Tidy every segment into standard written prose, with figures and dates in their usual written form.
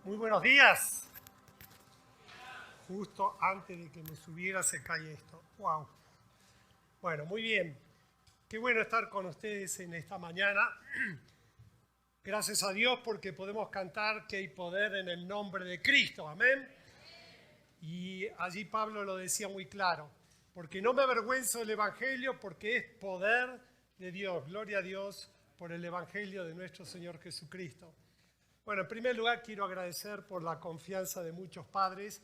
Muy buenos días. Justo antes de que me subiera se cae esto. Wow. Bueno, muy bien. Qué bueno estar con ustedes en esta mañana. Gracias a Dios porque podemos cantar que hay poder en el nombre de Cristo. Amén. Y allí Pablo lo decía muy claro. Porque no me avergüenzo del Evangelio porque es poder de Dios. Gloria a Dios por el Evangelio de nuestro Señor Jesucristo. Bueno, en primer lugar quiero agradecer por la confianza de muchos padres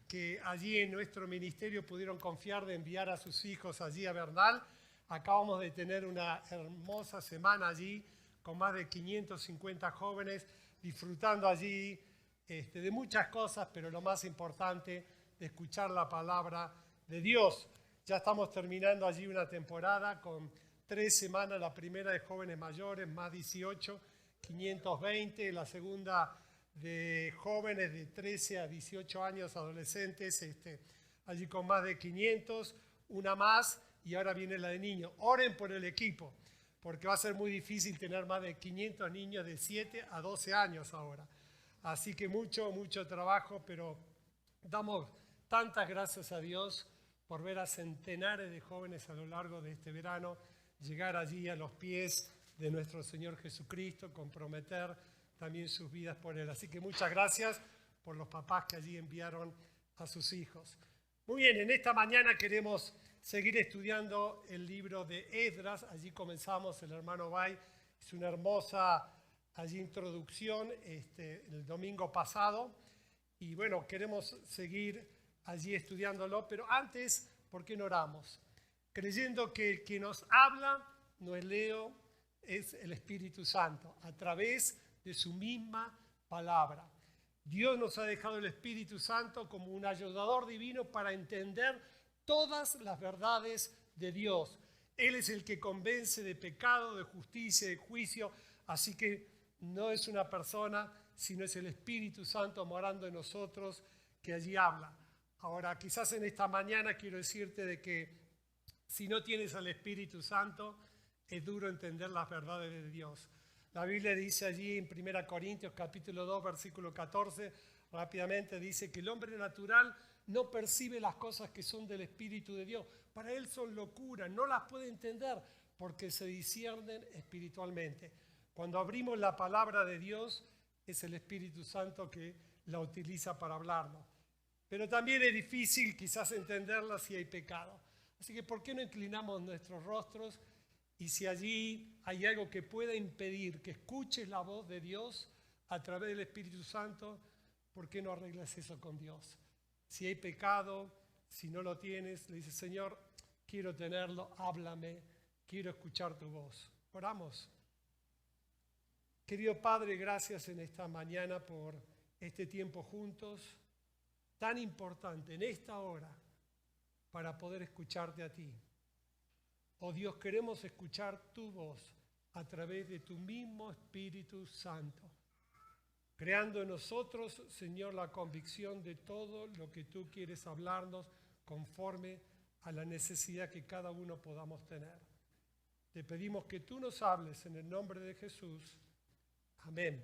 que allí en nuestro ministerio pudieron confiar de enviar a sus hijos allí a Bernal. Acabamos de tener una hermosa semana allí con más de 550 jóvenes disfrutando allí de muchas cosas, pero lo más importante, de escuchar la palabra de Dios. Ya estamos terminando allí una temporada con 3 semanas, la primera de jóvenes mayores, más 18, 520, la segunda de jóvenes de 13 a 18 años, adolescentes, allí con más de 500, una más y ahora viene la de niños. Oren por el equipo, porque va a ser muy difícil tener más de 500 niños de 7 a 12 años ahora. Así que mucho trabajo, pero damos tantas gracias a Dios por ver a centenares de jóvenes a lo largo de este verano llegar allí a los pies de nuestro Señor Jesucristo, comprometer también sus vidas por Él. Así que muchas gracias por los papás que allí enviaron a sus hijos. Muy bien, en esta mañana queremos seguir estudiando el libro de Esdras. Allí comenzamos, el hermano Bay hizo una hermosa allí introducción el domingo pasado. Y bueno, queremos seguir allí estudiándolo, pero antes, ¿por qué no oramos? Creyendo que el que nos habla no es Leo, es el Espíritu Santo, a través de su misma palabra. Dios nos ha dejado el Espíritu Santo como un ayudador divino para entender todas las verdades de Dios. Él es el que convence de pecado, de justicia, de juicio, así que no es una persona, sino es el Espíritu Santo morando en nosotros que allí habla. Ahora, quizás en esta mañana quiero decirte de que si no tienes al Espíritu Santo, es duro entender las verdades de Dios. La Biblia dice allí en 1 Corintios capítulo 2, versículo 14, rápidamente dice que el hombre natural no percibe las cosas que son del Espíritu de Dios. Para él son locura, no las puede entender porque se disciernen espiritualmente. Cuando abrimos la palabra de Dios, es el Espíritu Santo que la utiliza para hablarnos. Pero también es difícil quizás entenderla si hay pecado. Así que ¿por qué no inclinamos nuestros rostros? Y si allí hay algo que pueda impedir que escuches la voz de Dios a través del Espíritu Santo, ¿por qué no arreglas eso con Dios? Si hay pecado, si no lo tienes, le dices, Señor, quiero tenerlo, háblame, quiero escuchar tu voz. Oramos. Querido Padre, gracias en esta mañana por este tiempo juntos, tan importante en esta hora para poder escucharte a ti. Oh Dios, queremos escuchar tu voz a través de tu mismo Espíritu Santo, creando en nosotros, Señor, la convicción de todo lo que tú quieres hablarnos conforme a la necesidad que cada uno podamos tener. Te pedimos que tú nos hables en el nombre de Jesús. Amén.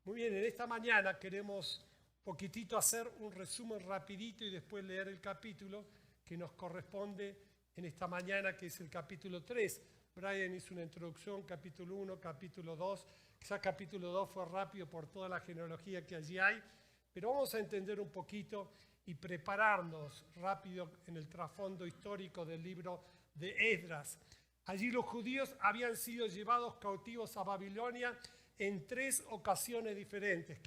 Muy bien, en esta mañana queremos poquitito hacer un resumen rapidito y después leer el capítulo que nos corresponde en esta mañana, que es el capítulo 3. Brian hizo una introducción, capítulo 1, capítulo 2. Quizás capítulo 2 fue rápido por toda la genealogía que allí hay, pero vamos a entender un poquito y prepararnos rápido en el trasfondo histórico del libro de Esdras. Allí los judíos habían sido llevados cautivos a Babilonia en 3 ocasiones diferentes,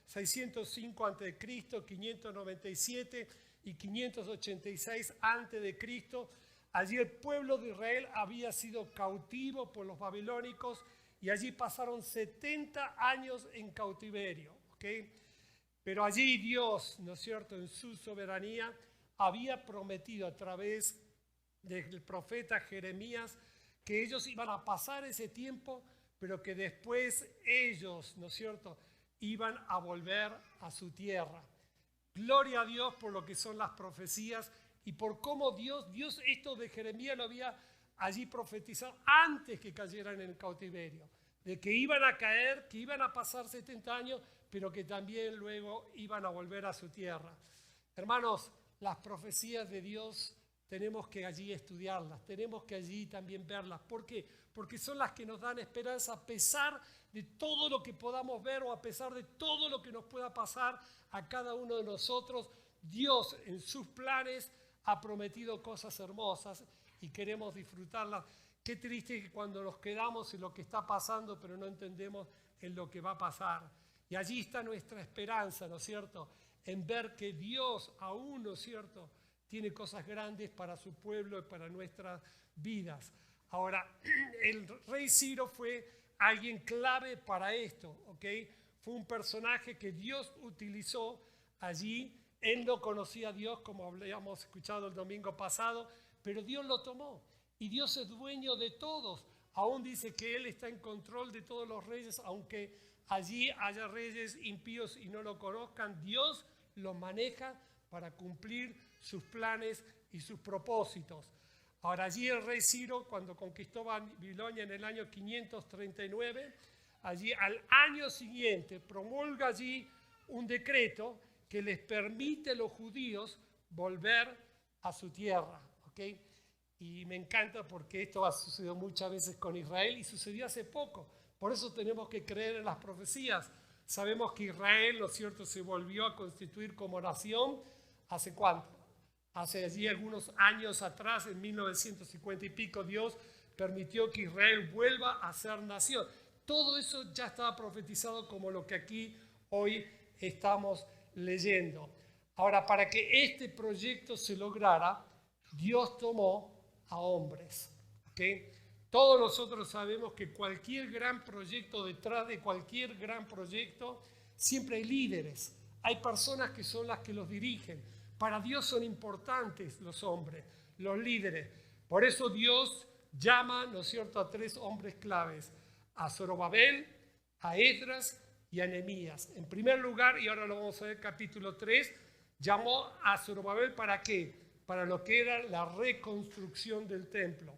605 a.C., 597 y 586 a.C. Allí el pueblo de Israel había sido cautivo por los babilónicos y allí pasaron 70 años en cautiverio. ¿Okay? Pero allí Dios, ¿no es cierto?, en su soberanía, había prometido a través del profeta Jeremías que ellos iban a pasar ese tiempo, pero que después ellos, ¿no es cierto?, iban a volver a su tierra. Gloria a Dios por lo que son las profecías y por cómo Dios esto de Jeremías lo había allí profetizado antes que cayeran en el cautiverio. de que iban a caer, que iban a pasar 70 años, pero que también luego iban a volver a su tierra. Hermanos, las profecías de Dios tenemos que allí estudiarlas, tenemos que allí también verlas. ¿Por qué? Porque son las que nos dan esperanza a pesar de todo lo que podamos ver o a pesar de todo lo que nos pueda pasar a cada uno de nosotros. Dios en sus planes ha prometido cosas hermosas y queremos disfrutarlas. Qué triste que cuando nos quedamos en lo que está pasando, pero no entendemos en lo que va a pasar. Y allí está nuestra esperanza, ¿no es cierto? En ver que Dios aún, ¿no es cierto?, tiene cosas grandes para su pueblo y para nuestras vidas. Ahora, el rey Ciro fue alguien clave para esto, ¿ok? Fue un personaje que Dios utilizó allí. Él no conocía a Dios, como habíamos escuchado el domingo pasado, pero Dios lo tomó. Y Dios es dueño de todos. Aún dice que Él está en control de todos los reyes, aunque allí haya reyes impíos y no lo conozcan. Dios los maneja para cumplir sus planes y sus propósitos. Ahora allí el rey Ciro, cuando conquistó Babilonia en el año 539, allí al año siguiente promulga allí un decreto que les permite a los judíos volver a su tierra, ¿ok? Y me encanta porque esto ha sucedido muchas veces con Israel y sucedió hace poco. Por eso tenemos que creer en las profecías. Sabemos que Israel, ¿no es cierto?, se volvió a constituir como nación. ¿Hace cuánto? Hace allí algunos años atrás, en 1950 y pico, Dios permitió que Israel vuelva a ser nación. Todo eso ya estaba profetizado como lo que aquí hoy estamos leyendo. Ahora, para que este proyecto se lograra, Dios tomó a hombres, ¿ok? Todos nosotros sabemos que cualquier gran proyecto, detrás de cualquier gran proyecto, siempre hay líderes. Hay personas que son las que los dirigen. Para Dios son importantes los hombres, los líderes. Por eso Dios llama, ¿no es cierto?, a 3 hombres claves: a Zorobabel, a Esdras y a Nehemías. En primer lugar, y ahora lo vamos a ver, capítulo 3, llamó a Zorobabel ¿para qué? Para lo que era la reconstrucción del templo.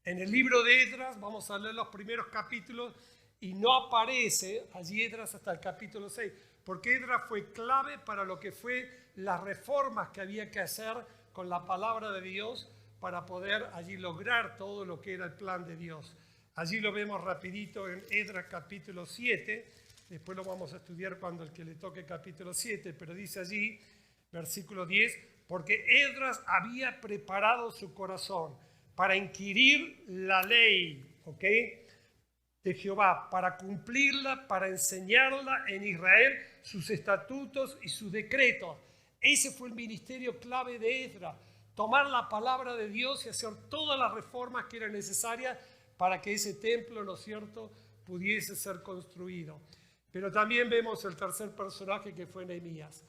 En el libro de Esdras vamos a leer los primeros capítulos y no aparece allí Esdras hasta el capítulo 6, porque Esdras fue clave para lo que fue las reformas que había que hacer con la palabra de Dios para poder allí lograr todo lo que era el plan de Dios. Allí lo vemos rapidito en Esdras capítulo 7, después lo vamos a estudiar cuando el que le toque capítulo 7, pero dice allí, versículo 10, porque Esdras había preparado su corazón para inquirir la ley, ¿ok?, de Jehová, para cumplirla, para enseñarla en Israel, sus estatutos y sus decretos. Ese fue el ministerio clave de Esdras, tomar la palabra de Dios y hacer todas las reformas que eran necesarias para que ese templo, ¿no es cierto?, pudiese ser construido. Pero también vemos el tercer personaje, que fue Nehemías.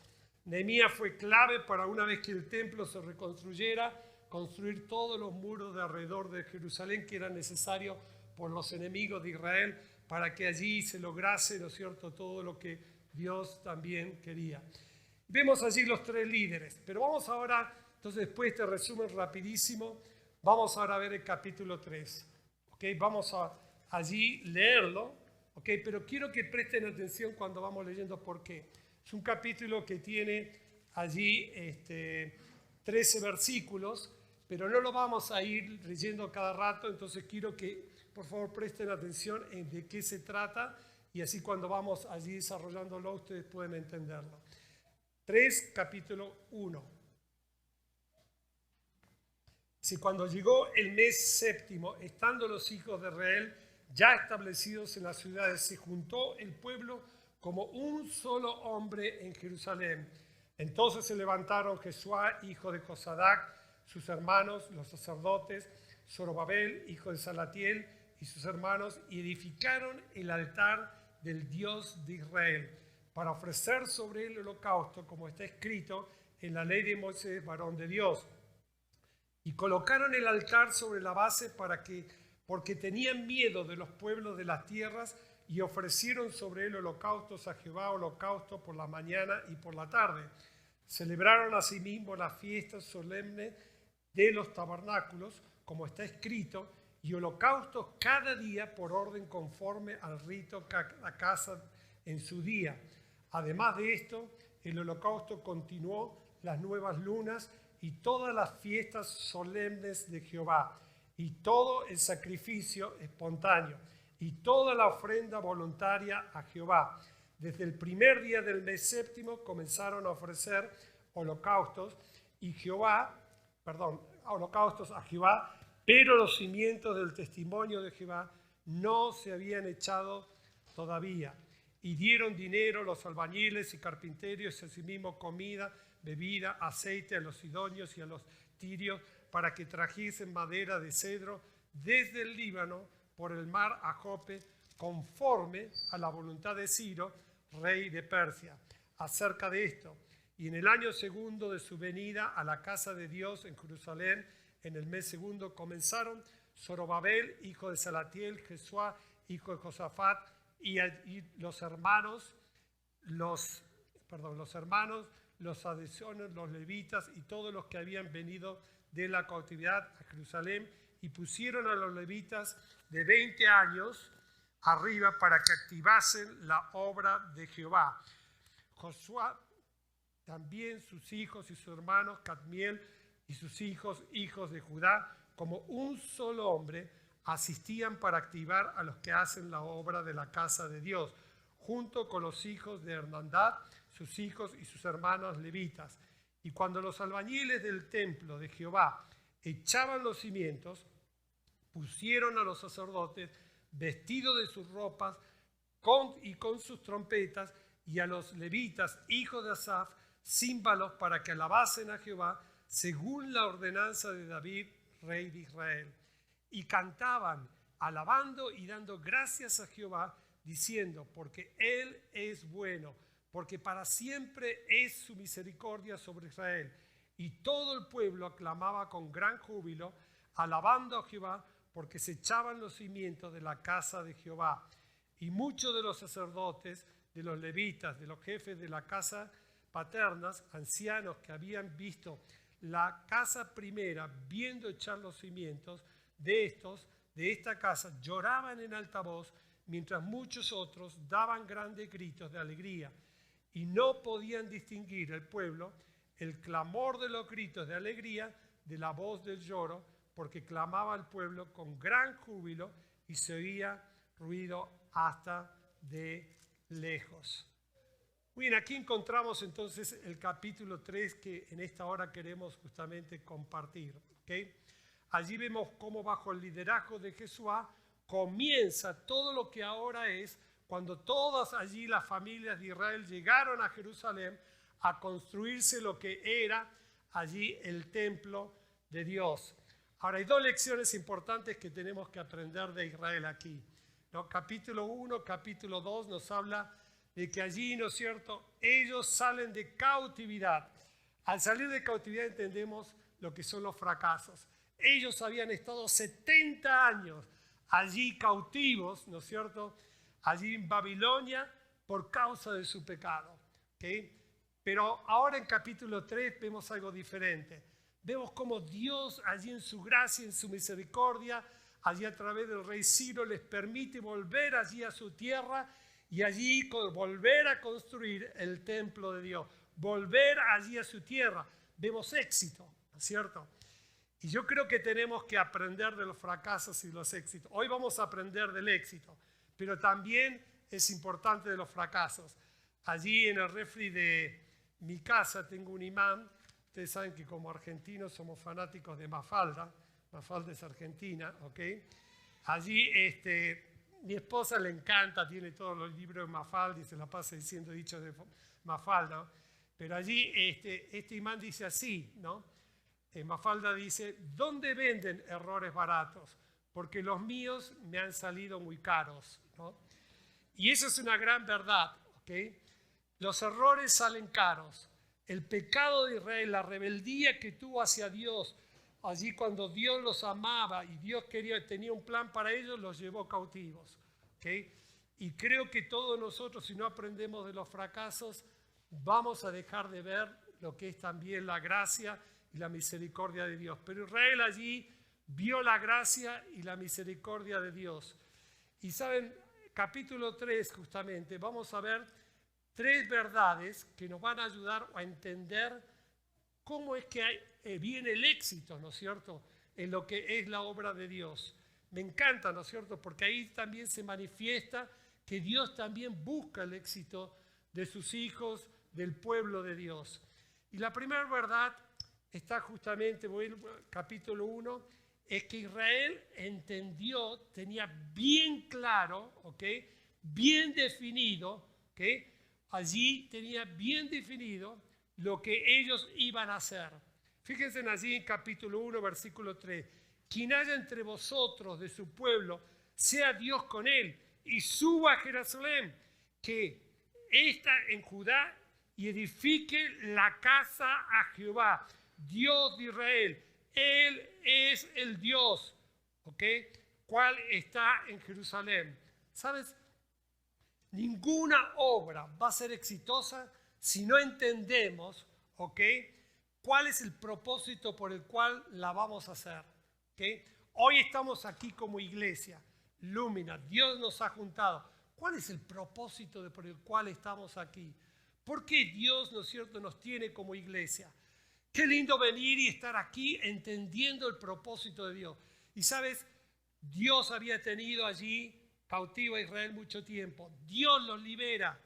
Nehemías fue clave para, una vez que el templo se reconstruyera, construir todos los muros de alrededor de Jerusalén que eran necesarios por los enemigos de Israel para que allí se lograse, ¿no es cierto?, todo lo que Dios también quería. Vemos allí los 3 líderes, pero vamos ahora, entonces después de este resumen rapidísimo, vamos ahora a ver el capítulo 3, ¿ok? Vamos a allí leerlo, ¿ok? Pero quiero que presten atención cuando vamos leyendo por qué. Es un capítulo que tiene allí 13 versículos, pero no lo vamos a ir leyendo cada rato, entonces quiero que por favor presten atención en de qué se trata y así cuando vamos allí desarrollándolo ustedes pueden entenderlo. 3, capítulo 1. Si cuando llegó el mes séptimo, estando los hijos de Israel ya establecidos en las ciudades, se juntó el pueblo como un solo hombre en Jerusalén. Entonces se levantaron Jesuá, hijo de Josadac, sus hermanos, los sacerdotes, Zorobabel, hijo de Salatiel, y sus hermanos, y edificaron el altar del Dios de Israel, para ofrecer sobre él el holocausto, como está escrito en la ley de Moisés, varón de Dios. Y colocaron el altar sobre la base porque tenían miedo de los pueblos de las tierras, y ofrecieron sobre él holocaustos a Jehová, holocausto por la mañana y por la tarde. Celebraron asimismo las fiestas solemnes de los tabernáculos, como está escrito, y holocaustos cada día por orden conforme al rito cada casa en su día. Además de esto, el holocausto continuó las nuevas lunas y todas las fiestas solemnes de Jehová, y todo el sacrificio espontáneo, y toda la ofrenda voluntaria a Jehová. Desde el primer día del mes séptimo comenzaron a ofrecer holocaustos a Jehová, pero los cimientos del testimonio de Jehová no se habían echado todavía. Y dieron dinero los albañiles y carpinteros, y asimismo comida, bebida, aceite a los sidonios y a los tirios, para que trajesen madera de cedro desde el Líbano por el mar a Jope, conforme a la voluntad de Ciro, rey de Persia. Acerca de esto, y en el año segundo de su venida a la casa de Dios en Jerusalén, en el mes segundo, comenzaron Zorobabel, hijo de Salatiel, Jesuá, hijo de Josafat, y los hermanos, los saduceos, los levitas y todos los que habían venido de la cautividad a Jerusalén, y pusieron a los levitas de 20 años arriba para que activasen la obra de Jehová. Josué, también sus hijos y sus hermanos, Cadmiel y sus hijos, hijos de Judá, como un solo hombre, asistían para activar a los que hacen la obra de la casa de Dios, junto con los hijos de Hernandad, sus hijos y sus hermanos levitas. Y cuando los albañiles del templo de Jehová echaban los cimientos, pusieron a los sacerdotes vestidos de sus ropas con sus trompetas, y a los levitas, hijos de Asaf, címbalos, para que alabasen a Jehová según la ordenanza de David, rey de Israel. Y cantaban, alabando y dando gracias a Jehová, diciendo: porque Él es bueno, porque para siempre es su misericordia sobre Israel. Y todo el pueblo aclamaba con gran júbilo, alabando a Jehová, porque se echaban los cimientos de la casa de Jehová. Y muchos de los sacerdotes, de los levitas, de los jefes de la casa paternas, ancianos que habían visto la casa primera, viendo echar los cimientos de esta casa, lloraban en alta voz, mientras muchos otros daban grandes gritos de alegría. Y no podían distinguir el pueblo el clamor de los gritos de alegría de la voz del lloro, porque clamaba el pueblo con gran júbilo y se oía ruido hasta de lejos. Bien, aquí encontramos entonces el capítulo 3 que en esta hora queremos justamente compartir. ¿Okay? Allí vemos cómo bajo el liderazgo de Jesuá comienza todo lo que ahora es, cuando todas allí las familias de Israel llegaron a Jerusalén a construirse lo que era allí el templo de Dios. Ahora hay dos lecciones importantes que tenemos que aprender de Israel aquí, ¿no? Capítulo 1, capítulo 2 nos habla de que allí, ¿no es cierto?, ellos salen de cautividad. Al salir de cautividad entendemos lo que son los fracasos. Ellos habían estado 70 años allí cautivos, ¿no es cierto?, allí en Babilonia por causa de su pecado. ¿Okay? Pero ahora en capítulo 3 vemos algo diferente. Vemos cómo Dios allí en su gracia, en su misericordia, allí a través del rey Ciro les permite volver allí a su tierra y allí volver a construir el templo de Dios, volver allí a su tierra. Vemos éxito, ¿no es cierto? Y yo creo que tenemos que aprender de los fracasos y los éxitos. Hoy vamos a aprender del éxito, pero también es importante de los fracasos. Allí en el refri de mi casa tengo un imán. Ustedes saben que como argentinos somos fanáticos de Mafalda. Mafalda es argentina, ¿ok? Allí mi esposa le encanta, tiene todos los libros de Mafalda y se la pasa diciendo dichos de Mafalda, ¿no? Pero allí este imán dice así, ¿no? Mafalda dice: ¿dónde venden errores baratos? Porque los míos me han salido muy caros, ¿no? Y eso es una gran verdad, ¿ok? Los errores salen caros. El pecado de Israel, la rebeldía que tuvo hacia Dios, allí cuando Dios los amaba y Dios tenía un plan para ellos, los llevó cautivos, ¿ok? Y creo que todos nosotros, si no aprendemos de los fracasos, vamos a dejar de ver lo que es también la gracia y la misericordia de Dios. Pero Israel allí vio la gracia y la misericordia de Dios. Y saben, capítulo 3 justamente, vamos a ver 3 verdades que nos van a ayudar a entender cómo es que viene el éxito, ¿no es cierto?, en lo que es la obra de Dios. Me encanta, ¿no es cierto?, porque ahí también se manifiesta que Dios también busca el éxito de sus hijos, del pueblo de Dios. Y la primera verdad está justamente, voy al capítulo 1, es que Israel entendió, tenía bien claro, ¿okay?, bien definido, ¿okay?, allí tenía bien definido lo que ellos iban a hacer. Fíjense allí en capítulo 1, versículo 3. Quien haya entre vosotros de su pueblo, sea Dios con él, y suba a Jerusalén, que está en Judá, y edifique la casa a Jehová, Dios de Israel. Él es el Dios, ¿ok?, cual está en Jerusalén. ¿Sabes? Ninguna obra va a ser exitosa si no entendemos, ¿ok?, cuál es el propósito por el cual la vamos a hacer. ¿Okay? Hoy estamos aquí como iglesia, Lumina, Dios nos ha juntado. ¿Cuál es el propósito por el cual estamos aquí? ¿Por qué Dios, ¿no es cierto?, nos tiene como iglesia? Qué lindo venir y estar aquí entendiendo el propósito de Dios. Y sabes, Dios había tenido allí cautivo a Israel mucho tiempo. Dios los libera,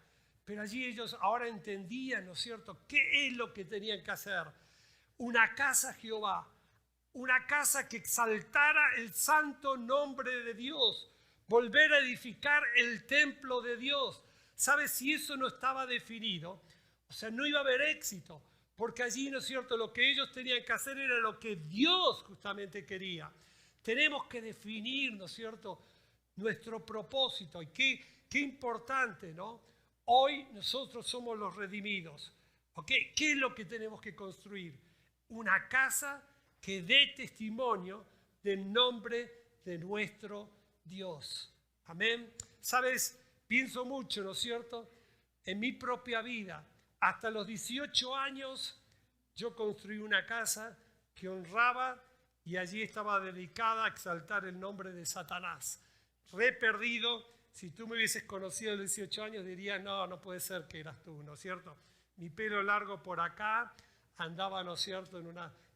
pero allí ellos ahora entendían, ¿no es cierto?, qué es lo que tenían que hacer. Una casa a Jehová, una casa que exaltara el santo nombre de Dios, volver a edificar el templo de Dios. ¿Sabes? Si eso no estaba definido, o sea, no iba a haber éxito, porque allí, ¿no es cierto?, lo que ellos tenían que hacer era lo que Dios justamente quería. Tenemos que definir, ¿no es cierto?, nuestro propósito. Y qué importante, ¿no? Hoy nosotros somos los redimidos. ¿Ok? ¿Qué es lo que tenemos que construir? Una casa que dé testimonio del nombre de nuestro Dios. Amén. Sabes, pienso mucho, ¿no es cierto?, en mi propia vida. Hasta los 18 años yo construí una casa que honraba y allí estaba dedicada a exaltar el nombre de Satanás. Re perdido. Si tú me hubieses conocido a los 18 años dirías, no puede ser que eras tú, ¿no es cierto? Mi pelo largo por acá, andaba, ¿no es cierto?,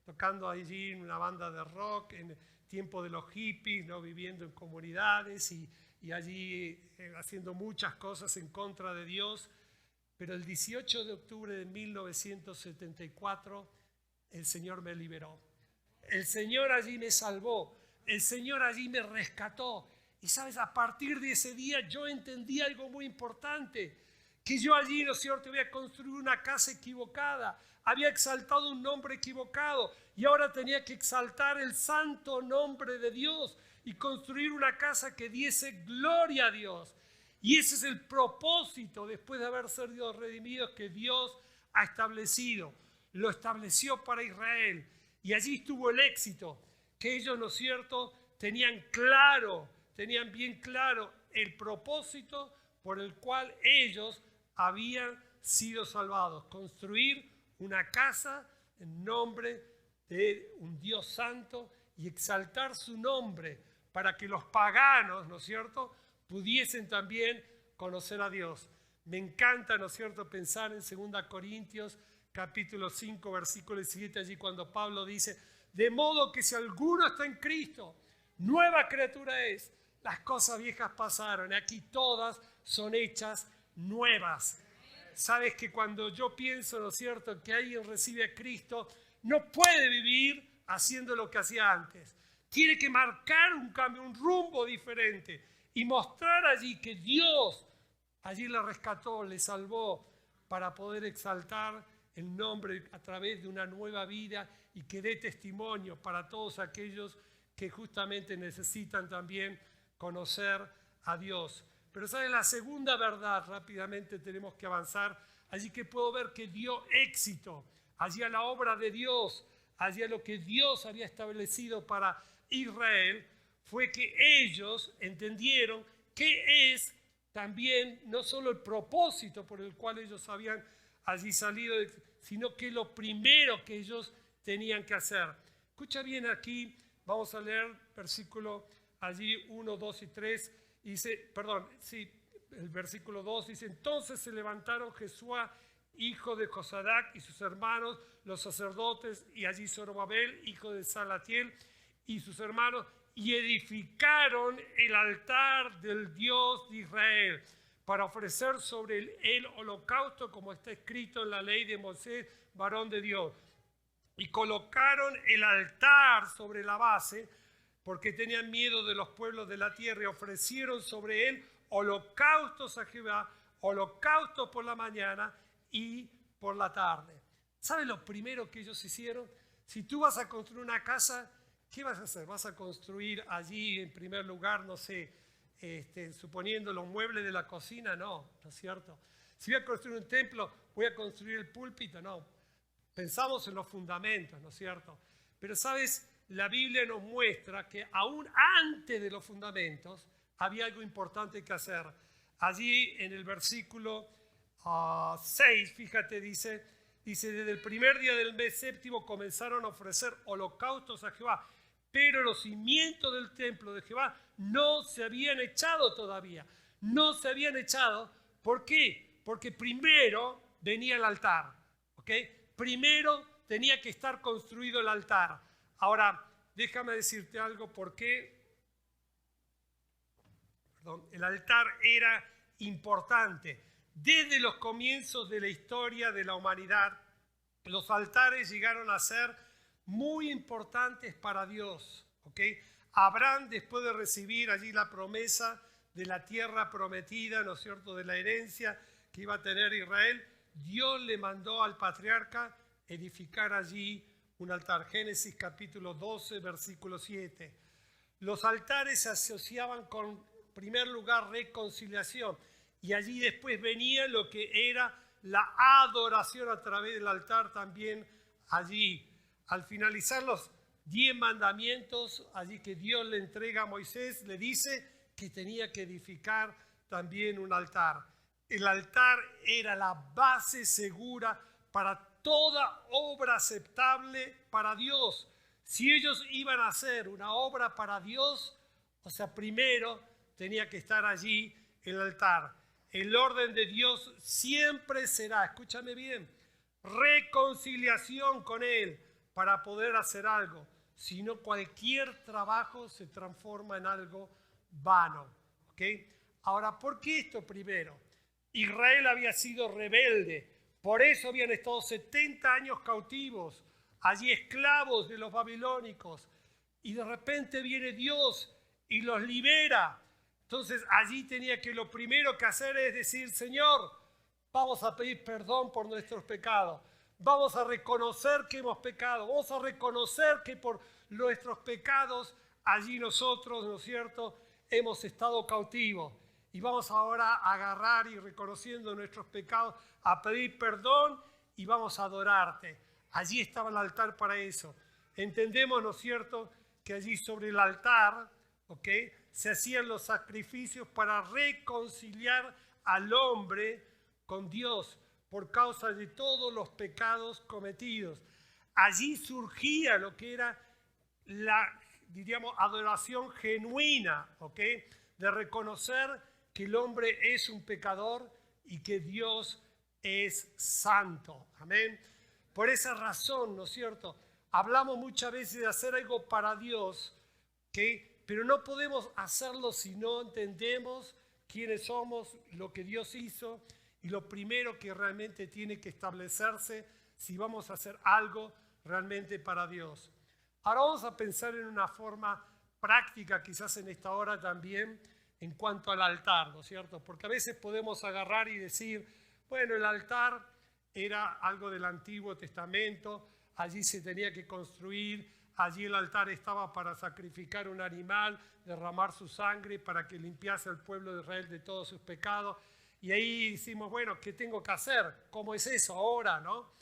tocando allí en una banda de rock, en tiempo de los hippies, ¿no?, viviendo en comunidades y allí haciendo muchas cosas en contra de Dios. Pero el 18 de octubre de 1974 el Señor me liberó. El Señor allí me salvó. El Señor allí me rescató. Y sabes, a partir de ese día yo entendí algo muy importante. Que yo allí, ¿no es cierto?, había construido una casa equivocada. Había exaltado un nombre equivocado. Y ahora tenía que exaltar el santo nombre de Dios. Y construir una casa que diese gloria a Dios. Y ese es el propósito, después de haber sido redimidos, que Dios ha establecido. Lo estableció para Israel. Y allí estuvo el éxito. Que ellos, ¿no es cierto?, tenían bien claro el propósito por el cual ellos habían sido salvados. Construir una casa en nombre de un Dios santo y exaltar su nombre para que los paganos, ¿no es cierto?, pudiesen también conocer a Dios. Me encanta, ¿no es cierto?, pensar en 2 Corintios capítulo 5, versículo 7, allí cuando Pablo dice, de modo que si alguno está en Cristo, nueva criatura es. Las cosas viejas pasaron, y aquí todas son hechas nuevas. Sabes que cuando yo pienso, ¿no es cierto?, que alguien recibe a Cristo, no puede vivir haciendo lo que hacía antes. Tiene que marcar un cambio, un rumbo diferente y mostrar allí que Dios allí le rescató, le salvó para poder exaltar el nombre a través de una nueva vida y que dé testimonio para todos aquellos que justamente necesitan también conocer a Dios. Pero ¿saben? La segunda verdad, rápidamente tenemos que avanzar, allí que puedo ver que dio éxito, allí a la obra de Dios, allí a lo que Dios había establecido para Israel, fue que ellos entendieron que es también no solo el propósito por el cual ellos habían allí salido, sino que lo primero que ellos tenían que hacer. Escucha bien aquí Vamos a leer versículo allí 1, 2 y 3. Dice, el versículo 2 dice, entonces se levantaron Jesuá, hijo de Josadac, y sus hermanos, los sacerdotes, y allí Zorobabel, hijo de Salatiel, y sus hermanos, y edificaron el altar del Dios de Israel para ofrecer sobre el holocausto, como está escrito en la ley de Moisés, varón de Dios. Y colocaron el altar sobre la base, porque tenían miedo de los pueblos de la tierra, y ofrecieron sobre él holocaustos a Jehová, holocaustos por la mañana y por la tarde. ¿Sabes lo primero que ellos hicieron? Si tú vas a construir una casa, ¿qué vas a hacer? ¿Vas a construir allí en primer lugar, no sé, suponiendo los muebles de la cocina? No, ¿no es cierto? Si voy a construir un templo, ¿voy a construir el púlpito? No. Pensamos en los fundamentos, ¿no es cierto? Pero, ¿sabes? La Biblia nos muestra que aún antes de los fundamentos había algo importante que hacer. Allí en el versículo 6, fíjate, dice, desde el primer día del mes séptimo comenzaron a ofrecer holocaustos a Jehová, pero los cimientos del templo de Jehová no se habían echado todavía. No se habían echado. ¿Por qué? Porque primero venía el altar, ¿ok? Primero tenía que estar construido el altar. Ahora, déjame decirte algo, ¿por qué? El altar era importante. Desde los comienzos de la historia de la humanidad, los altares llegaron a ser muy importantes para Dios. ¿Okay? Abraham, después de recibir allí la promesa de la tierra prometida, ¿no es cierto?, de la herencia que iba a tener Israel, Dios le mandó al patriarca edificar allí un altar. Génesis capítulo 12, versículo 7. Los altares se asociaban con, en primer lugar, reconciliación. Y allí después venía lo que era la adoración a través del altar también allí. Al finalizar los 10 mandamientos, allí que Dios le entrega a Moisés, le dice que tenía que edificar también un altar. El altar era la base segura para toda obra aceptable para Dios. Si ellos iban a hacer una obra para Dios, o sea, primero tenía que estar allí el altar. El orden de Dios siempre será, escúchame bien, reconciliación con Él para poder hacer algo. Si no, cualquier trabajo se transforma en algo vano. ¿Okay? Ahora, ¿por qué esto primero? Israel había sido rebelde. Por eso habían estado 70 años cautivos, allí esclavos de los babilónicos. Y de repente viene Dios y los libera. Entonces allí tenía que lo primero que hacer es decir, Señor, vamos a pedir perdón por nuestros pecados. Vamos a reconocer que hemos pecado. Vamos a reconocer que por nuestros pecados allí nosotros, ¿no es cierto?, hemos estado cautivos. Y vamos ahora a agarrar y reconociendo nuestros pecados, a pedir perdón y vamos a adorarte. Allí estaba el altar para eso. Entendemos, ¿no es cierto?, que allí sobre el altar, ¿ok?, se hacían los sacrificios para reconciliar al hombre con Dios por causa de todos los pecados cometidos. Allí surgía lo que era la, diríamos, adoración genuina, ¿ok?, de reconocer que el hombre es un pecador y que Dios es santo. Amén. Por esa razón, ¿no es cierto?, hablamos muchas veces de hacer algo para Dios, ¿ok?, pero no podemos hacerlo si no entendemos quiénes somos, lo que Dios hizo y lo primero que realmente tiene que establecerse si vamos a hacer algo realmente para Dios. Ahora vamos a pensar en una forma práctica, quizás en esta hora también, en cuanto al altar, ¿no es cierto? Porque a veces podemos agarrar y decir, bueno, el altar era algo del Antiguo Testamento, allí se tenía que construir, allí el altar estaba para sacrificar un animal, derramar su sangre para que limpiase al pueblo de Israel de todos sus pecados. Y ahí decimos, bueno, ¿qué tengo que hacer? ¿Cómo es eso ahora, no?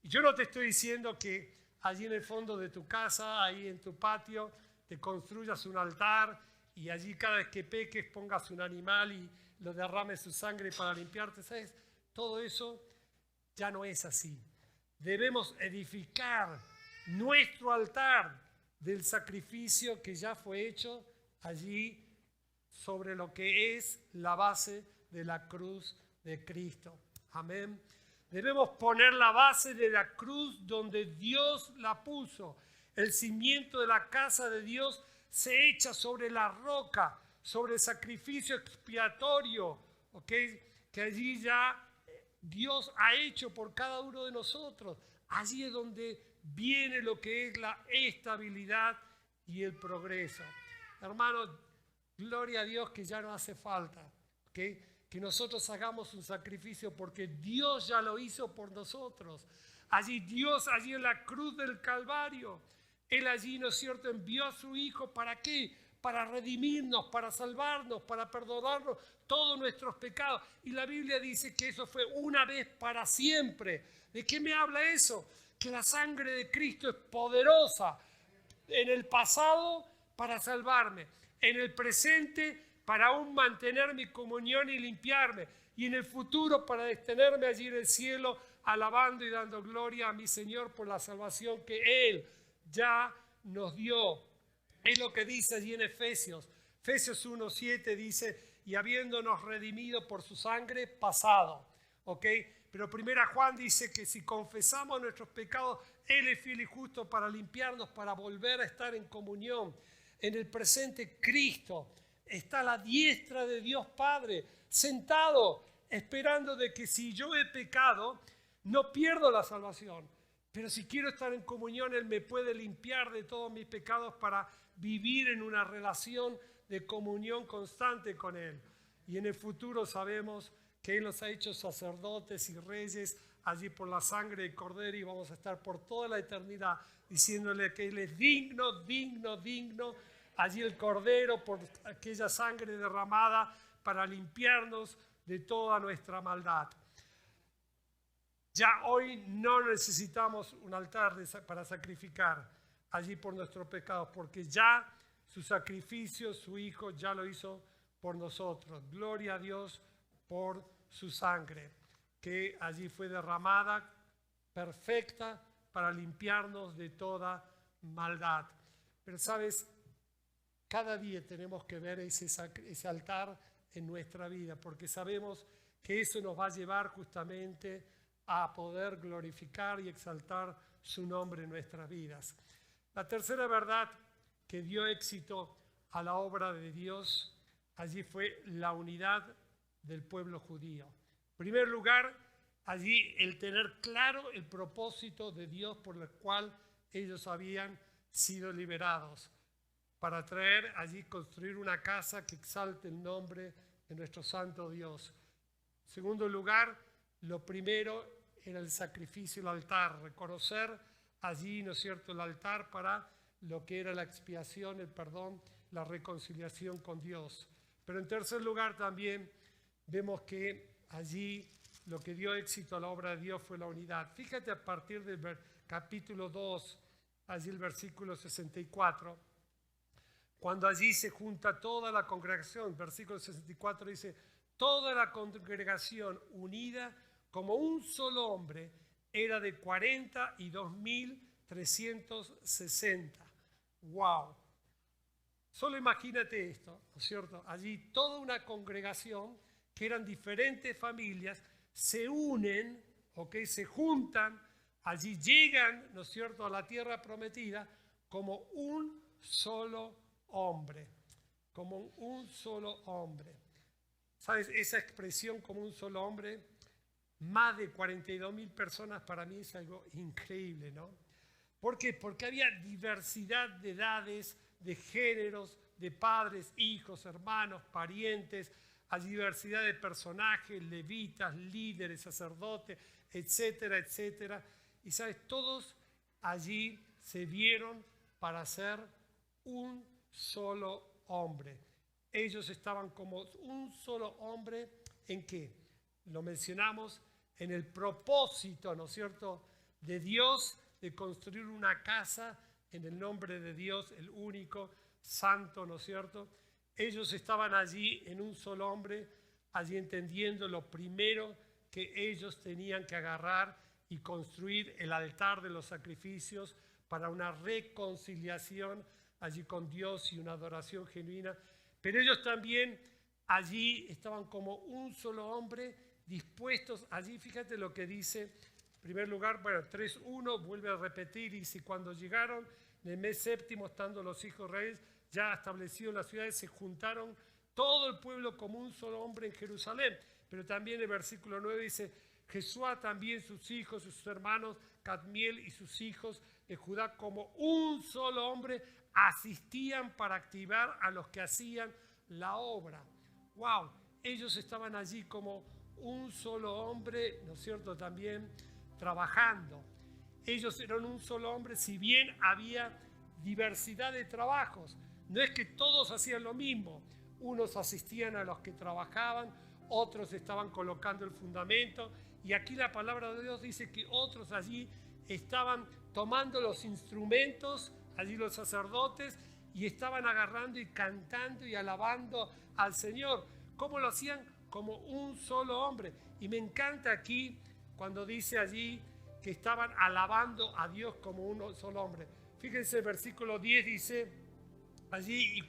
Y yo no te estoy diciendo que allí en el fondo de tu casa, ahí en tu patio, te construyas un altar y allí cada vez que peques pongas un animal y lo derrames su sangre para limpiarte. ¿Sabes? Todo eso ya no es así. Debemos edificar nuestro altar del sacrificio que ya fue hecho allí sobre lo que es la base de la cruz de Cristo. Amén. Debemos poner la base de la cruz donde Dios la puso. El cimiento de la casa de Dios se echa sobre la roca, sobre el sacrificio expiatorio, ¿okay? Que allí ya Dios ha hecho por cada uno de nosotros. Allí es donde viene lo que es la estabilidad y el progreso. Hermanos, gloria a Dios que ya no hace falta, ¿okay? Que nosotros hagamos un sacrificio porque Dios ya lo hizo por nosotros. Dios allí en la cruz del Calvario, Él allí, ¿no es cierto?, envió a su Hijo. ¿Para qué? Para redimirnos, para salvarnos, para perdonarnos todos nuestros pecados. Y la Biblia dice que eso fue una vez para siempre. ¿De qué me habla eso? Que la sangre de Cristo es poderosa en el pasado para salvarme, en el presente para aún mantener mi comunión y limpiarme, y en el futuro para detenerme allí en el cielo, alabando y dando gloria a mi Señor por la salvación que Él ya nos dio. Es lo que dice allí en Efesios 1:7 dice, y habiéndonos redimido por su sangre pasado. ¿Ok? Pero 1 Juan dice que si confesamos nuestros pecados, Él es fiel y justo para limpiarnos, para volver a estar en comunión. En el presente, Cristo está a la diestra de Dios Padre, sentado, esperando de que si yo he pecado, no pierdo la salvación. Pero si quiero estar en comunión, Él me puede limpiar de todos mis pecados para vivir en una relación de comunión constante con Él. Y en el futuro sabemos que Él nos ha hecho sacerdotes y reyes allí por la sangre del Cordero, y vamos a estar por toda la eternidad diciéndole que Él es digno, digno, digno. Allí el Cordero por aquella sangre derramada para limpiarnos de toda nuestra maldad. Ya hoy no necesitamos un altar para sacrificar allí por nuestros pecados, porque ya su sacrificio, su Hijo, ya lo hizo por nosotros. Gloria a Dios por su sangre, que allí fue derramada, perfecta, para limpiarnos de toda maldad. Pero sabes, cada día tenemos que ver ese altar en nuestra vida, porque sabemos que eso nos va a llevar justamente a poder glorificar y exaltar su nombre en nuestras vidas. La tercera verdad que dio éxito a la obra de Dios allí fue la unidad del pueblo judío. En primer lugar, allí el tener claro el propósito de Dios por el cual ellos habían sido liberados, para traer allí, construir una casa que exalte el nombre de nuestro santo Dios. En segundo lugar, lo primero era el sacrificio, el altar, reconocer allí, ¿no es cierto?, el altar para lo que era la expiación, el perdón, la reconciliación con Dios. Pero en tercer lugar también vemos que allí lo que dio éxito a la obra de Dios fue la unidad. Fíjate a partir del capítulo 2, allí el versículo 64, cuando allí se junta toda la congregación, versículo 64 dice, toda la congregación unida como un solo hombre era de 42.360. ¡Wow! Solo imagínate esto, ¿no es cierto? Allí toda una congregación que eran diferentes familias se unen, ¿ok? Se juntan, allí llegan, ¿no es cierto?, a la tierra prometida como un solo hombre, como un solo hombre. ¿Sabes? Esa expresión como un solo hombre, más de 42.000 personas, para mí es algo increíble, ¿no? ¿Por qué? Porque había diversidad de edades, de géneros, de padres, hijos, hermanos, parientes, a diversidad de personajes, levitas, líderes, sacerdotes, etcétera, etcétera. Y sabes, todos allí se vieron para ser un solo hombre. Ellos estaban como un solo hombre. ¿En qué? Lo mencionamos en el propósito, ¿no es cierto?, de Dios de construir una casa en el nombre de Dios, el único, santo, ¿no es cierto? Ellos estaban allí en un solo hombre, allí entendiendo lo primero que ellos tenían que agarrar y construir el altar de los sacrificios para una reconciliación allí con Dios y una adoración genuina. Pero ellos también allí estaban como un solo hombre, dispuestos. Allí fíjate lo que dice, en primer lugar, 3:1, vuelve a repetir, dice, cuando llegaron en el mes séptimo, estando los hijos reyes ya establecidos en las ciudades, se juntaron todo el pueblo como un solo hombre en Jerusalén. Pero también el versículo 9 dice, Jesuá también sus hijos, sus hermanos, Cadmiel y sus hijos de Judá, como un solo hombre, asistían para activar a los que hacían la obra. ¡Wow! Ellos estaban allí como un solo hombre, ¿no es cierto?, también trabajando. Ellos eran un solo hombre, si bien había diversidad de trabajos. No es que todos hacían lo mismo. Unos asistían a los que trabajaban, otros estaban colocando el fundamento. Y aquí la palabra de Dios dice que otros allí estaban tomando los instrumentos, allí los sacerdotes, y estaban agarrando y cantando y alabando al Señor. ¿Cómo lo hacían? Como un solo hombre. Y me encanta aquí cuando dice allí que estaban alabando a Dios como un solo hombre. Fíjense, el versículo 10 dice allí,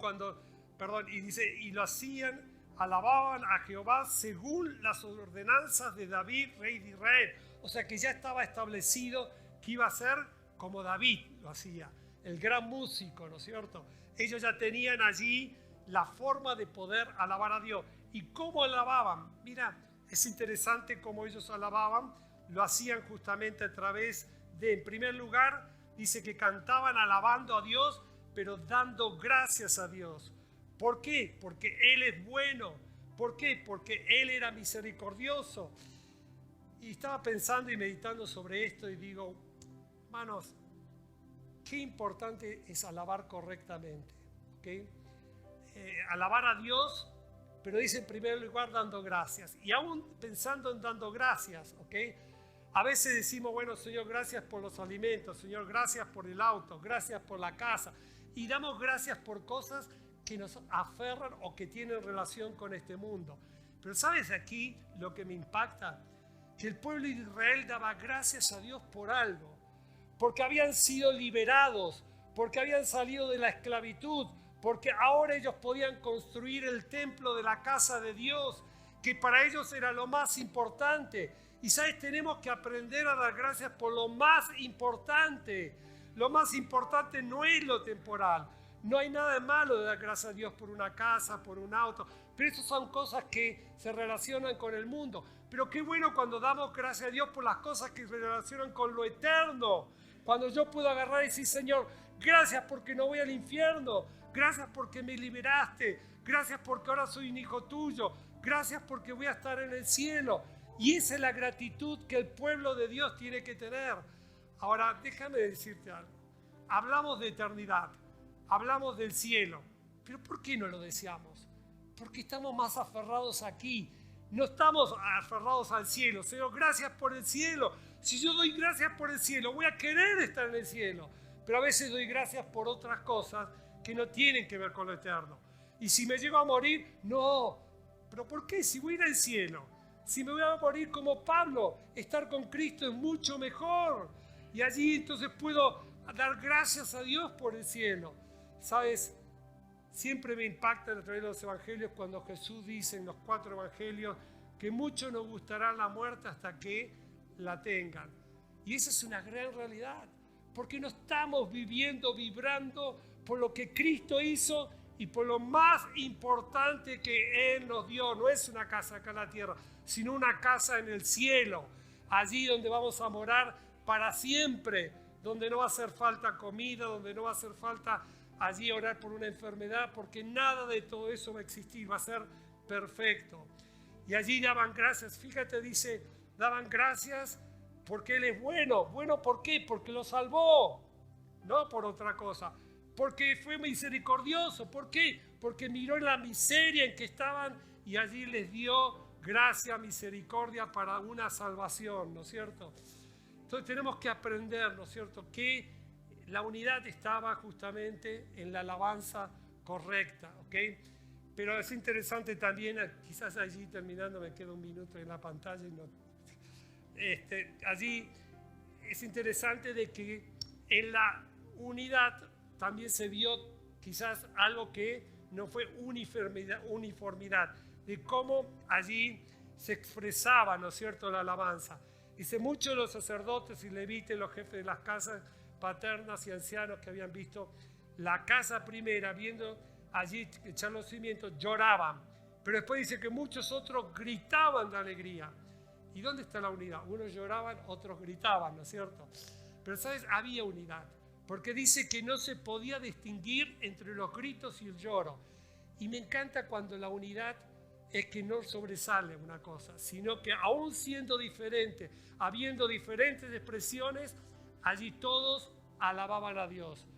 y dice, y lo hacían, alababan a Jehová según las ordenanzas de David, rey de Israel. O sea que ya estaba establecido que iba a ser como David lo hacía, el gran músico, ¿no es cierto? Ellos ya tenían allí la forma de poder alabar a Dios. ¿Y cómo alababan? Mira, es interesante cómo ellos alababan. Lo hacían justamente a través de, en primer lugar, dice que cantaban alabando a Dios, pero dando gracias a Dios. ¿Por qué? Porque Él es bueno. ¿Por qué? Porque Él era misericordioso. Y estaba pensando y meditando sobre esto y digo, hermanos, qué importante es alabar correctamente, ¿okay? Alabar a Dios, pero dice en primer lugar dando gracias. Y aún pensando en dando gracias, ¿okay? A veces decimos, bueno, Señor, gracias por los alimentos, Señor, gracias por el auto, gracias por la casa. Y damos gracias por cosas que nos aferran o que tienen relación con este mundo. Pero ¿sabes aquí lo que me impacta? Que el pueblo de Israel daba gracias a Dios por algo. Porque habían sido liberados, porque habían salido de la esclavitud, porque ahora ellos podían construir el templo de la casa de Dios, que para ellos era lo más importante. Y ¿sabes? Tenemos que aprender a dar gracias por lo más importante. Lo más importante no es lo temporal. No hay nada de malo de dar gracias a Dios por una casa, por un auto, pero esas son cosas que se relacionan con el mundo. Pero qué bueno cuando damos gracias a Dios por las cosas que se relacionan con lo eterno. Cuando yo puedo agarrar y decir, Señor, gracias porque no voy al infierno, gracias porque me liberaste, gracias porque ahora soy un hijo tuyo, gracias porque voy a estar en el cielo. Y esa es la gratitud que el pueblo de Dios tiene que tener. Ahora, déjame decirte algo. Hablamos de eternidad, hablamos del cielo, pero ¿por qué no lo deseamos? Porque estamos más aferrados aquí. No estamos aferrados al cielo. Señor, gracias por el cielo. Si yo doy gracias por el cielo, voy a querer estar en el cielo. Pero a veces doy gracias por otras cosas que no tienen que ver con lo eterno. Y si me llego a morir, no. ¿Pero por qué? Si voy a ir al cielo. Si me voy a morir como Pablo, estar con Cristo es mucho mejor. Y allí entonces puedo dar gracias a Dios por el cielo. ¿Sabes? Siempre me impacta a través de los evangelios cuando Jesús dice en los 4 evangelios que muchos nos gustará la muerte hasta que la tengan. Y esa es una gran realidad, porque no estamos vibrando por lo que Cristo hizo y por lo más importante que Él nos dio. No es una casa acá en la tierra, sino una casa en el cielo, allí donde vamos a morar para siempre, donde no va a hacer falta comida, donde no va a hacer falta allí orar por una enfermedad, porque nada de todo eso va a existir, va a ser perfecto. Y allí daban gracias, fíjate, dice, daban gracias porque Él es bueno. ¿Bueno por qué? Porque lo salvó, no por otra cosa. Porque fue misericordioso. ¿Por qué? Porque miró en la miseria en que estaban y allí les dio gracia, misericordia para una salvación, ¿no es cierto? Entonces tenemos que aprender, ¿no es cierto?, que la unidad estaba justamente en la alabanza correcta, ¿ok? Pero es interesante también, quizás allí terminando, me queda un minuto en la pantalla y no. Allí es interesante de que en la unidad también se vio quizás algo que no fue uniformidad, de cómo allí se expresaba, ¿no es cierto?, la alabanza. Dice, muchos de los sacerdotes y levitas, los jefes de las casas paternas y ancianos que habían visto la casa primera, viendo allí echar los cimientos, lloraban. Pero después dice que muchos otros gritaban de alegría. ¿Y dónde está la unidad? Unos lloraban, otros gritaban, ¿no es cierto? Pero, ¿sabes? Había unidad. Porque dice que no se podía distinguir entre los gritos y el lloro. Y me encanta cuando la unidad es que no sobresale una cosa, sino que aún siendo diferente, habiendo diferentes expresiones, allí todos alababan a Dios.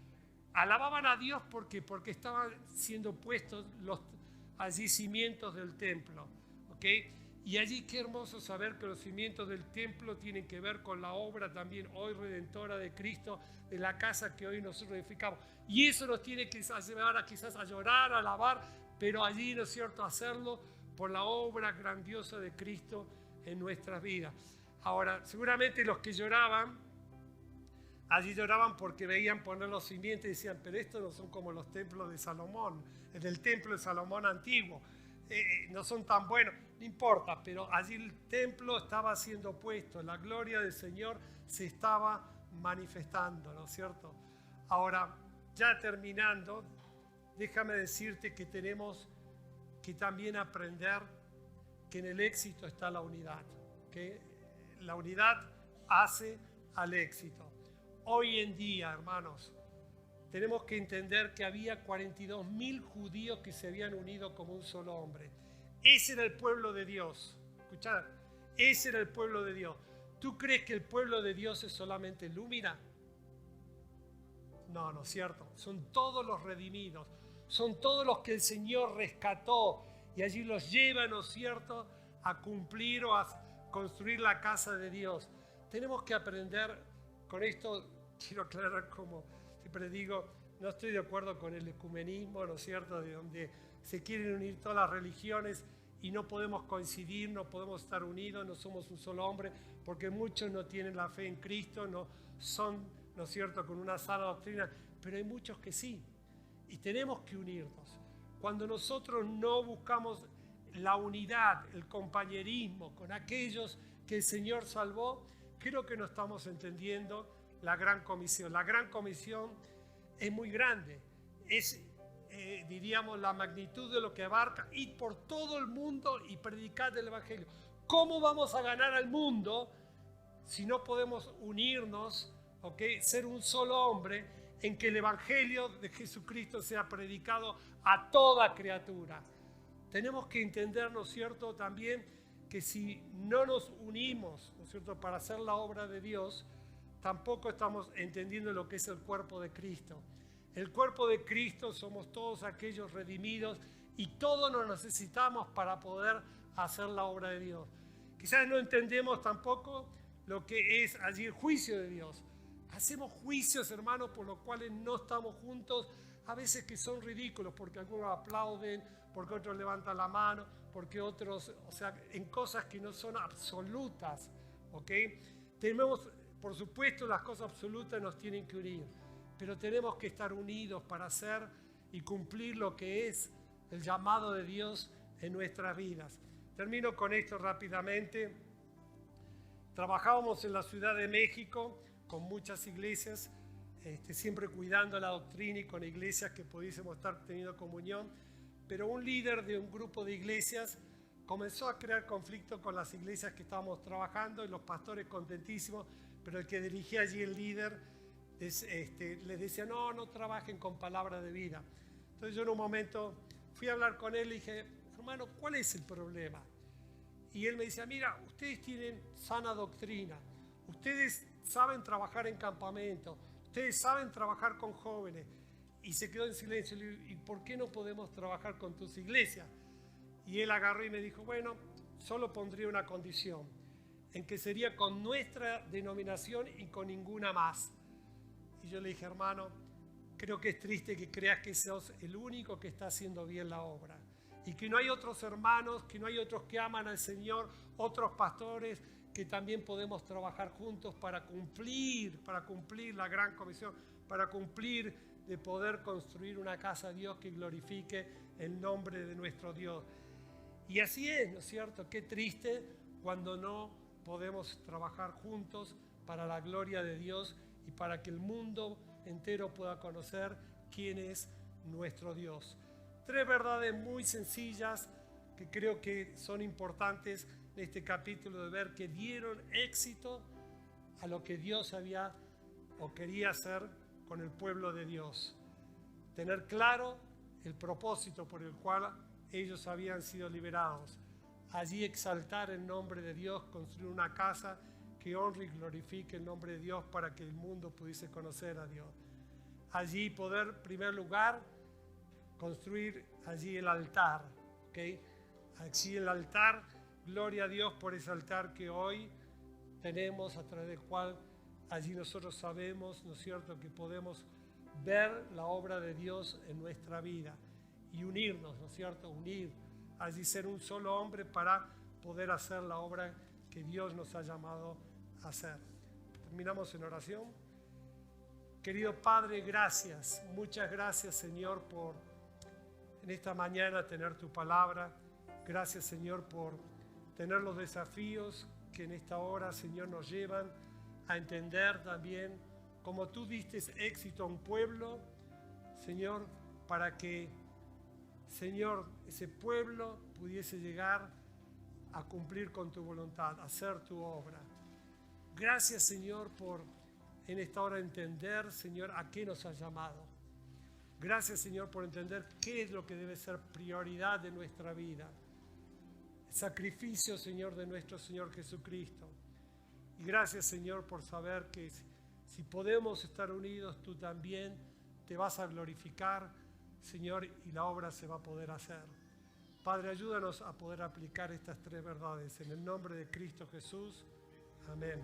Alababan a Dios porque estaban siendo puestos allí cimientos del templo. ¿Okay? Y allí qué hermoso saber que los cimientos del templo tienen que ver con la obra también hoy redentora de Cristo, de la casa que hoy nosotros edificamos. Y eso nos tiene que llevar quizás a llorar, a alabar, pero allí, ¿no es cierto?, hacerlo por la obra grandiosa de Cristo en nuestras vidas. Ahora, seguramente los que lloraban, allí lloraban porque veían poner los cimientos y decían, pero estos no son como los templos de Salomón, el templo de Salomón antiguo, no son tan buenos, no importa, pero allí el templo estaba siendo puesto, la gloria del Señor se estaba manifestando, ¿no es cierto? Ahora, ya terminando, déjame decirte que tenemos que también aprender que en el éxito está la unidad, que la unidad hace al éxito. Hoy en día, hermanos, tenemos que entender que había 42.000 judíos que se habían unido como un solo hombre. Ese era el pueblo de Dios. Escuchad, ese era el pueblo de Dios. ¿Tú crees que el pueblo de Dios es solamente Lúmina? No, no es cierto. Son todos los redimidos. Son todos los que el Señor rescató y allí los lleva, ¿no es cierto?, a cumplir o a construir la casa de Dios. Tenemos que aprender, con esto quiero aclarar, como siempre digo, no estoy de acuerdo con el ecumenismo, ¿no es cierto?, de donde se quieren unir todas las religiones y no podemos coincidir, no podemos estar unidos, no somos un solo hombre, porque muchos no tienen la fe en Cristo, no son, ¿no es cierto?, con una sana doctrina, pero hay muchos que sí. Y tenemos que unirnos. Cuando nosotros no buscamos la unidad, el compañerismo con aquellos que el Señor salvó, creo que no estamos entendiendo la gran comisión. La gran comisión es muy grande. Es, diríamos, la magnitud de lo que abarca. Ir por todo el mundo y predicar el Evangelio. ¿Cómo vamos a ganar al mundo si no podemos unirnos, ¿okay?, ser un solo hombre, en que el Evangelio de Jesucristo sea predicado a toda criatura? Tenemos que entender, ¿no es cierto?, también que si no nos unimos, ¿no es cierto?, para hacer la obra de Dios, tampoco estamos entendiendo lo que es el cuerpo de Cristo. El cuerpo de Cristo somos todos aquellos redimidos y todos nos necesitamos para poder hacer la obra de Dios. Quizás no entendemos tampoco lo que es allí el juicio de Dios. Hacemos juicios, hermanos, por los cuales no estamos juntos, a veces que son ridículos, porque algunos aplauden, porque otros levantan la mano, porque otros, o sea, en cosas que no son absolutas, ¿ok? Tenemos, por supuesto, las cosas absolutas nos tienen que unir, pero tenemos que estar unidos para hacer y cumplir lo que es el llamado de Dios en nuestras vidas. Termino con esto rápidamente. Trabajábamos en la Ciudad de México con muchas iglesias, siempre cuidando la doctrina y con iglesias que pudiésemos estar teniendo comunión, pero un líder de un grupo de iglesias comenzó a crear conflicto con las iglesias que estábamos trabajando y los pastores contentísimos, pero el que dirigía allí, el líder, les decía, no trabajen con palabra de vida. Entonces yo en un momento fui a hablar con él y dije, hermano, ¿cuál es el problema? Y él me decía, mira, ustedes tienen sana doctrina, ustedes saben trabajar en campamento, ustedes saben trabajar con jóvenes. Y se quedó en silencio. Le digo, ¿y por qué no podemos trabajar con tus iglesias? Y él agarró y me dijo, bueno, solo pondría una condición, en que sería con nuestra denominación y con ninguna más. Y yo le dije, hermano, creo que es triste que creas que sos el único que está haciendo bien la obra. Y que no hay otros hermanos, que no hay otros que aman al Señor, otros pastores que también podemos trabajar juntos para cumplir la gran comisión, para cumplir de poder construir una casa a Dios que glorifique el nombre de nuestro Dios. Y así es, ¿no es cierto? Qué triste cuando no podemos trabajar juntos para la gloria de Dios y para que el mundo entero pueda conocer quién es nuestro Dios. 3 verdades muy sencillas que creo que son importantes en este capítulo, de ver que dieron éxito a lo que Dios había o quería hacer con el pueblo de Dios. Tener claro el propósito por el cual ellos habían sido liberados. Allí exaltar el nombre de Dios, construir una casa que honre y glorifique el nombre de Dios para que el mundo pudiese conocer a Dios. Allí poder, en primer lugar, construir allí el altar, ¿okay? Allí el altar, gloria a Dios por ese altar que hoy tenemos, a través del cual allí nosotros sabemos, ¿no es cierto?, que podemos ver la obra de Dios en nuestra vida y unirnos, ¿no es cierto?, unir, allí ser un solo hombre para poder hacer la obra que Dios nos ha llamado a hacer. Terminamos en oración. Querido Padre, gracias, muchas gracias, Señor, por en esta mañana tener tu palabra. Gracias, Señor, por tener los desafíos que en esta hora, Señor, nos llevan a entender también cómo tú diste éxito a un pueblo, Señor, para que, Señor, ese pueblo pudiese llegar a cumplir con tu voluntad, a hacer tu obra. Gracias, Señor, por en esta hora entender, Señor, a qué nos has llamado. Gracias, Señor, por entender qué es lo que debe ser prioridad de nuestra vida. El sacrificio, Señor, de nuestro Señor Jesucristo. Y gracias, Señor, por saber que si podemos estar unidos, tú también te vas a glorificar, Señor, y la obra se va a poder hacer. Padre, ayúdanos a poder aplicar estas 3 verdades. En el nombre de Cristo Jesús. Amén.